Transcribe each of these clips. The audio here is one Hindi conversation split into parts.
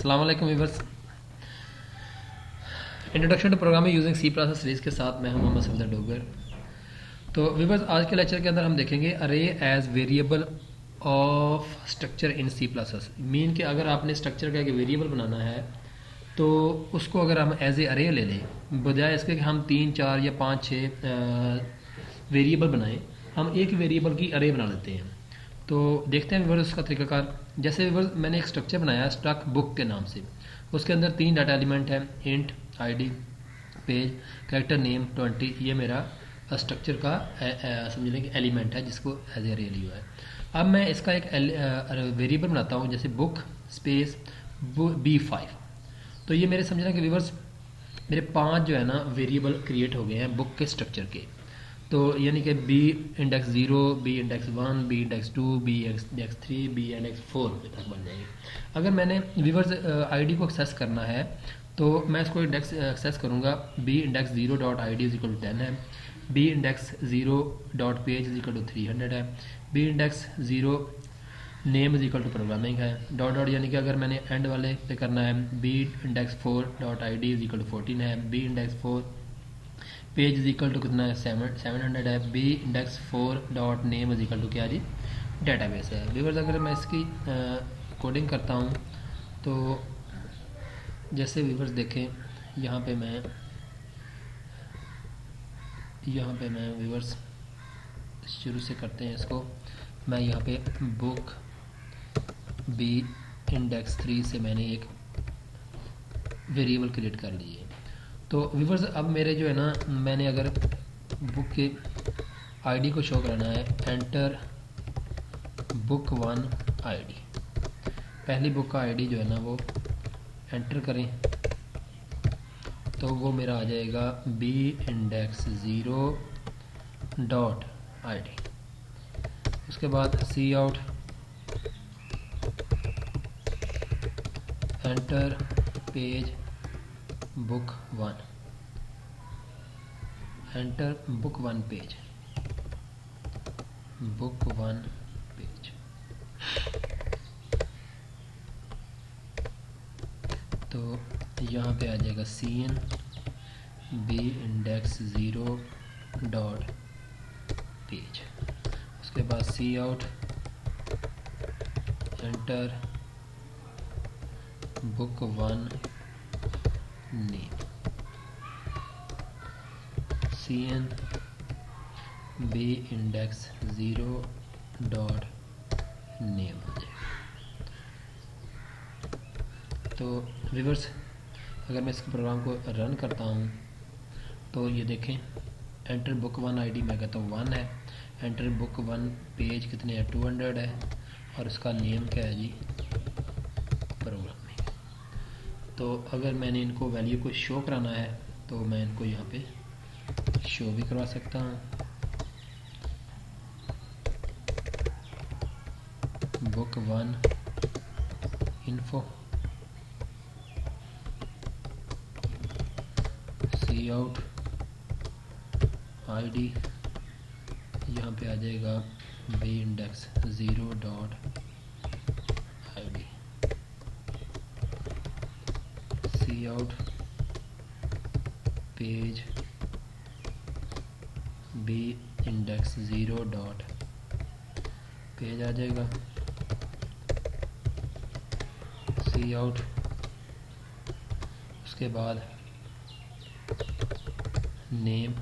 अस्सलाम वालेकुम viewers. Introduction to programming using C plus series के साथ मैं हूं मोहम्मद सफदर डोगर। तो व्यूअर्स, आज के लेक्चर के अंदर हम देखेंगे array as variable of structure in C plus. Mean कि अगर आपने स्ट्रक्चर का एक वेरिएबल बनाना है तो उसको अगर हम एज ए अरे ले लें, बजाय इसके कि हम 3 4 या 5 6 वेरिएबल बनाएं, हम एक वेरिएबल की अरे बना लेते हैं। तो देखते हैं व्यूअर्स उसका तरीकाकार। जैसे व्यूअर्स, मैंने एक स्ट्रक्चर बनाया स्टक बुक के नाम से। उसके अंदर 3 डाटा एलिमेंट है, int, ID, page, character name 20। ये मेरा स्ट्रक्चर का समझ लें कि एलिमेंट है जिसको एज ए अरे लिया है। अब मैं इसका एक वेरिएबल बनाता हूँ, जैसे बुक स्पेस B5। तो ये मेरे समझना कि व्यूअर्स मेरे 5 जो है ना वेरिएबल क्रिएट हो गए हैं बुक के स्ट्रक्चर के। तो यानी कि B index 0, B index 1, B index 2, B index 3, B index 4 तक बन जाएंगे। अगर मैंने व्यूअर्स आईडी को एक्सेस करना है तो मैं इसको इंडेक्स एक्सेस करूँगा। B index 0 dot I D is equal to 10 है, B index 0 dot page is equal to 300 है, B index 0 name is equal to programming है, डॉट डॉट यानी कि अगर मैंने एंड वाले पे करना है B index 4 dot I D is equal to 14 है, B index 4 page is equal to कितना है 700 है, B index 4 dot name is equal to क्या जी डेटाबेस है। व्यूअर्स, अगर मैं इसकी कोडिंग करता हूँ तो जैसे व्यूअर्स देखें यहाँ पे मैं व्यूअर्स शुरू से करते हैं इसको। मैं यहाँ पे बुक बी इंडेक्स 3 से मैंने एक वेरिएबल क्रिएट कर ली है। तो व्यूअर्स, अब मेरे जो है ना, मैंने अगर बुक के आईडी को शो कराना है, एंटर बुक 1 आईडी, पहली बुक का आईडी जो है ना वो एंटर करें तो वो मेरा आ जाएगा B index 0 dot I D. उसके बाद C out enter page book 1, enter book 1 page, book 1 page. तो यहाँ पे आ जाएगा C N B index 0 dot page. उसके बाद C out enter book 1 name, C N B index 0 dot name आ जाएगा। तो व्यूअर्स, अगर मैं इस प्रोग्राम को रन करता हूँ तो ये देखें, एंटर बुक 1 आईडी मैं कहता हूँ 1 है, एंटर बुक 1 पेज कितने है 200 है, और इसका नेम क्या है जी प्रोग्रामिंग। तो अगर मैंने इनको वैल्यू को शो कराना है तो मैं इनको यहाँ पे शो भी करवा सकता हूँ। Book 1 info, C out ID, यहाँ पे आ जाएगा B index 0 dot I D, C out page B index 0 dot page आ जाएगा, सी आउट। उसके बाद name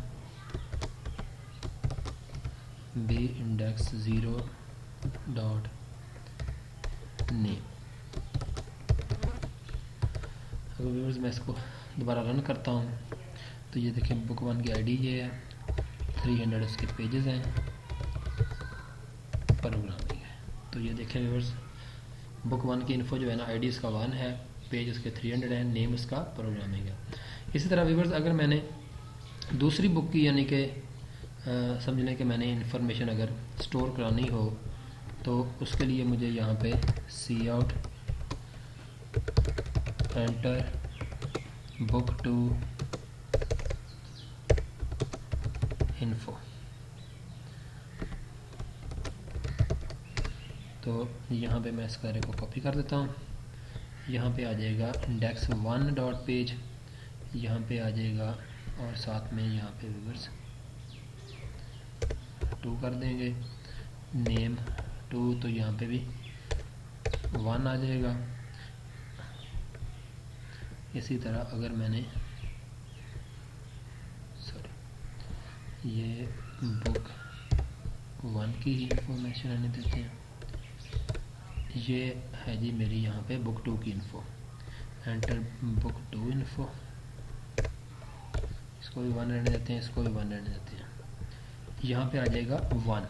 B index 0 dot name. अगर व्यूअर्स मैं इसको दोबारा रन करता हूँ तो ये देखें बुक 1 की आईडी ये है, 300 उसके पेजेस हैं, प्रोग्रामिंग है। तो ये देखें व्यूअर्स, बुक 1 की इन्फो जो है ना, आईडी इसका 1 है, पेज उसके 300 है, नेम उसका प्रोग्रामिंग है। इसी तरह व्यूअर्स, अगर मैंने दूसरी बुक की यानी कि समझ लें कि मैंने इंफॉर्मेशन अगर स्टोर करानी हो तो उसके लिए मुझे यहाँ पे सी आउट एंटर बुक 2 इन्फो, तो यहाँ पे मैं इस कार्य को कॉपी कर देता हूँ, यहाँ पे आ जाएगा इंडेक्स 1 डॉट पेज, यहाँ पे आ जाएगा, और साथ में यहाँ पे व्यूअर्स 2 कर देंगे, नेम 2, तो यहाँ पे भी 1 आ जाएगा। इसी तरह अगर मैंने ये बुक 1 की इंफॉर्मेशन आने देते हैं, ये है जी मेरी यहाँ पे बुक 2 की इन्फो, एंटर बुक 2 इन्फो, इसको भी 1 रहने देते हैं, इसको भी 1 रहने देते हैं। यहाँ पे आ जाएगा 1,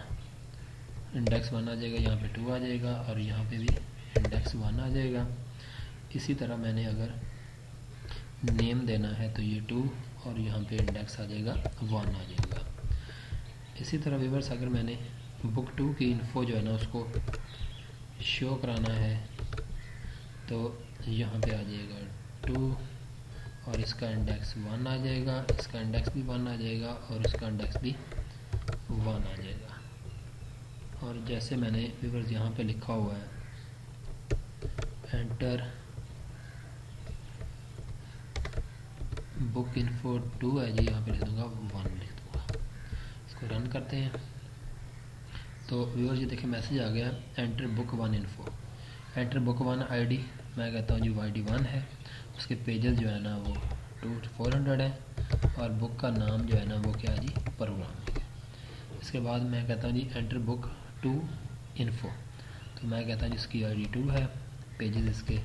इंडेक्स 1 आ जाएगा, यहाँ पे 2 आ जाएगा, और यहाँ पे भी इंडेक्स 1 आ जाएगा। इसी तरह मैंने अगर नेम देना है तो ये 2, और यहाँ पे इंडेक्स आ जाएगा 1 आ जाएगा। इसी तरह व्यूअर्स अगर मैंने बुक 2 की इन्फो जो है ना उसको शो कराना है तो यहाँ पे आ जाएगा 2, और इसका इंडेक्स 1 आ जाएगा, इसका इंडेक्स भी 1 आ जाएगा, और इसका इंडेक्स भी 1 आ जाएगा। और जैसे मैंने व्यूअर्स यहाँ पे लिखा हुआ है एंटर बुक इन्फो 2 है जी, यहाँ पे लिख दूँगा 1 लिख दूँगा। इसको रन करते हैं तो व्यूअर्स ये देखें मैसेज आ गया enter book 1 info, enter book 1 ID, मैं कहता हूँ जी आईडी 1 है, उसके पेजेस जो है ना वो 400 है, और बुक का नाम जो है ना वो क्या है जी प्रोग्राम है। इसके बाद मैं कहता हूँ जी एंटर बुक 2 इन्फो, तो मैं कहता हूँ जी इसकी आईडी 2 है, पेजेस इसके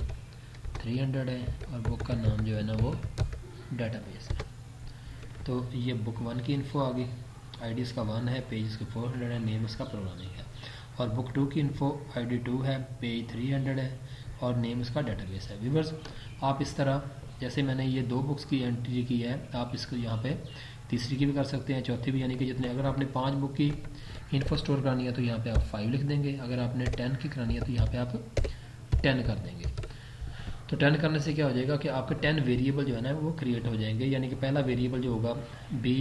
300 है, और बुक का नाम जो है ना वो डेटाबेस है। तो ये बुक 1 की इन्फो आ गई, आईडी इसका 1 है, पेज इसके 400 है, नेम इसका प्रोग्रामिंग है। और बुक 2 की इन्फो आईडी 2 है, पेज 300 है, और नेम इसका डेटाबेस है। व्यूअर्स आप इस तरह जैसे मैंने ये 2 बुक्स की एंट्री की है, आप इसको यहाँ पे तीसरी की भी कर सकते हैं, चौथी भी, यानी कि जितने, अगर आपने 5 बुक की इन्फो स्टोर करानी है तो यहाँ पे आप 5 लिख देंगे, अगर आपने 10 की करानी है तो यहाँ पे आप 10 कर देंगे। तो 10 करने से क्या हो जाएगा कि आपके 10 वेरिएबल जो है ना वो क्रिएट हो जाएंगे, यानी कि पहला वेरिएबल जो होगा बी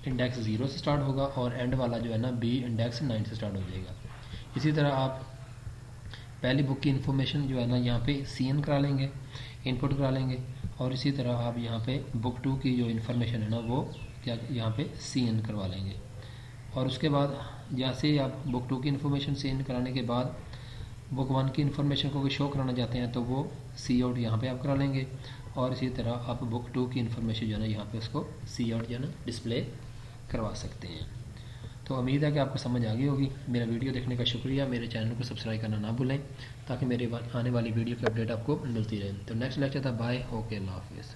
इंडेक्स 0 से स्टार्ट होगा, और एंड वाला जो है ना बी इंडेक्स 9 से स्टार्ट हो जाएगा। इसी तरह आप पहली बुक की इन्फॉर्मेशन जो है ना यहाँ पे CN करा लेंगे, इनपुट करा लेंगे, और इसी तरह आप यहाँ पे बुक 2 की जो इन्फॉर्मेशन है ना वो क्या यहाँ पे CN करवा लेंगे। और उसके बाद जैसे ही आप बुक 2 की इन्फॉर्मेशन CN कराने के बाद बुक 1 की इन्फॉर्मेशन को शो कराना चाहते हैं तो वो सी आउट यहाँ पे आप करा लेंगे, और इसी तरह आप बुक 2 की इन्फॉर्मेशन जो है ना यहाँ पे उसको सी आउट जो है ना डिस्प्ले करवा सकते हैं। तो उम्मीद है कि आपको समझ आ गई होगी। मेरा वीडियो देखने का शुक्रिया, मेरे चैनल को सब्सक्राइब करना ना भूलें ताकि मेरे आने वाली वीडियो की अपडेट आपको मिलती रहे। तो नेक्स्ट लेक्चर था, बाय, ओके, अल्लाह हाफिज़।